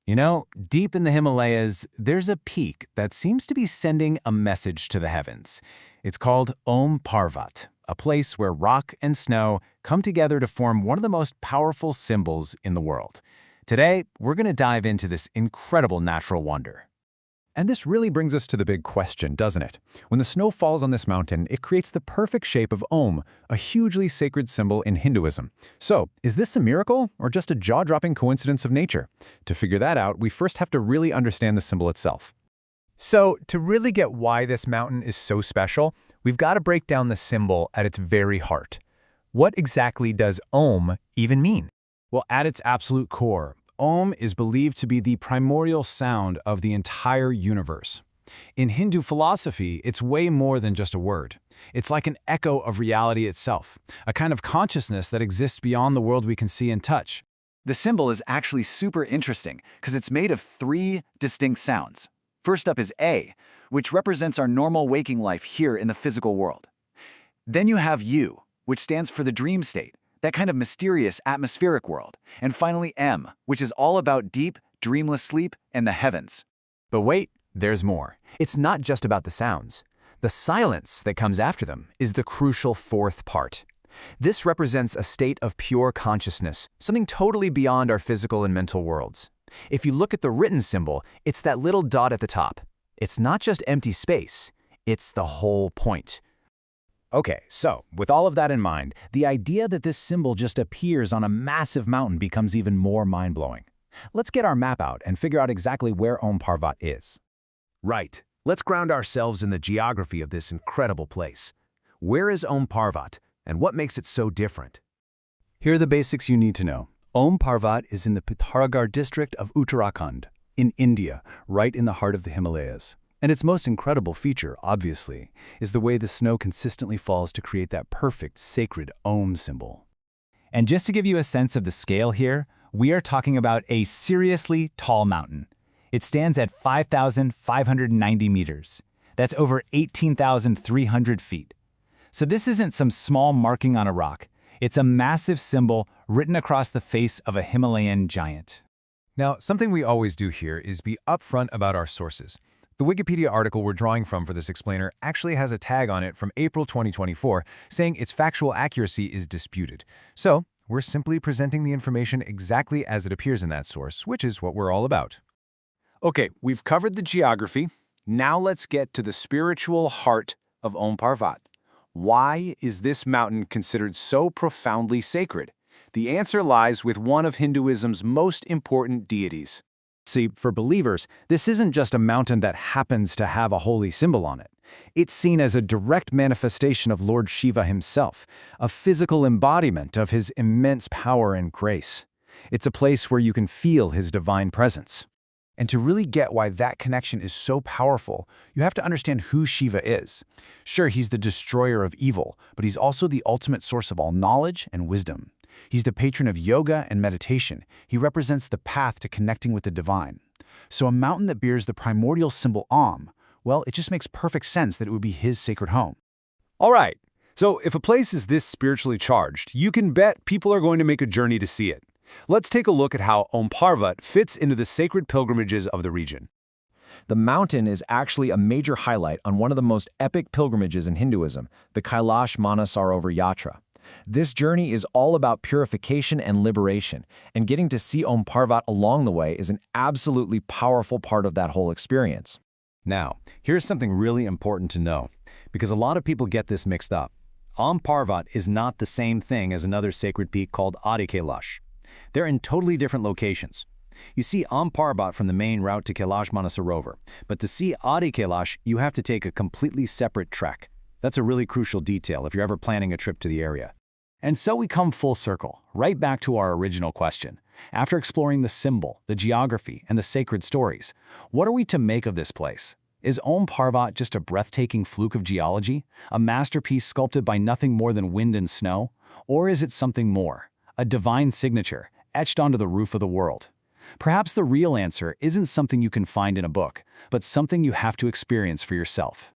You know, deep in the Himalayas, there's a peak that seems to be sending a message to the heavens. It's called Parvat, a place where rock and snow come together to form one of the most powerful symbols in the world. Today, we're going to dive into this incredible natural wonder. And this really brings us to the big question, doesn't it? When the snow falls on this mountain, it creates the perfect shape of Om, a hugely sacred symbol in Hinduism. So, is this a miracle or just a jaw-dropping coincidence of nature? To figure that out, we first have to really understand the symbol itself. So, to really get why this mountain is so special, we've got to break down the symbol at its very heart. What exactly does Om even mean? Well, at its absolute core, Om is believed to be the primordial sound of the entire universe. In Hindu philosophy, it's way more than just a word. It's like an echo of reality itself, a kind of consciousness that exists beyond the world we can see and touch. The symbol is actually super interesting because it's made of three distinct sounds. First up is A, which represents our normal waking life here in the physical world. Then you have U, which stands for the dream state, that kind of mysterious atmospheric world. And finally M, which is all about deep, dreamless sleep and the heavens. But wait, there's more. It's not just about the sounds. The silence that comes after them is the crucial fourth part. This represents a state of pure consciousness, something totally beyond our physical and mental worlds. If you look at the written symbol, it's that little dot at the top. It's not just empty space, it's the whole point. Okay, so with all of that in mind, the idea that this symbol just appears on a massive mountain becomes even more mind-blowing. Let's get our map out and figure out exactly where Parvat is. Right. Let's ground ourselves in the geography of this incredible place. Where is Parvat, and what makes it so different? Here are the basics you need to know. Parvat is in the Pithoragarh district of Uttarakhand, in India, right in the heart of the Himalayas. And its most incredible feature, obviously, is the way the snow consistently falls to create that perfect, sacred Om symbol. And just to give you a sense of the scale here, we are talking about a seriously tall mountain. It stands at 5,590 meters. That's over 18,300 feet. So this isn't some small marking on a rock. It's a massive symbol written across the face of a Himalayan giant. Now, something we always do here is be upfront about our sources. The Wikipedia article we're drawing from for this explainer actually has a tag on it from April 2024 saying its factual accuracy is disputed. So, we're simply presenting the information exactly as it appears in that source, which is what we're all about. Okay, we've covered the geography. Now let's get to the spiritual heart of Parvat. Why is this mountain considered so profoundly sacred? The answer lies with one of Hinduism's most important deities. See, for believers, this isn't just a mountain that happens to have a holy symbol on it. It's seen as a direct manifestation of Lord Shiva himself, a physical embodiment of his immense power and grace. It's a place where you can feel his divine presence. And to really get why that connection is so powerful, you have to understand who Shiva is. Sure, he's the destroyer of evil, but he's also the ultimate source of all knowledge and wisdom. He's the patron of yoga and meditation. He represents the path to connecting with the divine. So a mountain that bears the primordial symbol Om, well, it just makes perfect sense that it would be his sacred home. All right, so if a place is this spiritually charged, you can bet people are going to make a journey to see it. Let's take a look at how Parvat fits into the sacred pilgrimages of the region. The mountain is actually a major highlight on one of the most epic pilgrimages in Hinduism, the Kailash Manasarovar Yatra. This journey is all about purification and liberation, and getting to see Parvat along the way is an absolutely powerful part of that whole experience. Now, here's something really important to know, because a lot of people get this mixed up. Parvat is not the same thing as another sacred peak called Adi Kailash. They're in totally different locations. You see Parvat from the main route to Kailash Manasarovar, but to see Adi Kailash, you have to take a completely separate trek. That's a really crucial detail if you're ever planning a trip to the area. And so we come full circle, right back to our original question. After exploring the symbol, the geography, and the sacred stories, what are we to make of this place? Is Parvat just a breathtaking fluke of geology, a masterpiece sculpted by nothing more than wind and snow? Or is it something more, a divine signature etched onto the roof of the world? Perhaps the real answer isn't something you can find in a book, but something you have to experience for yourself.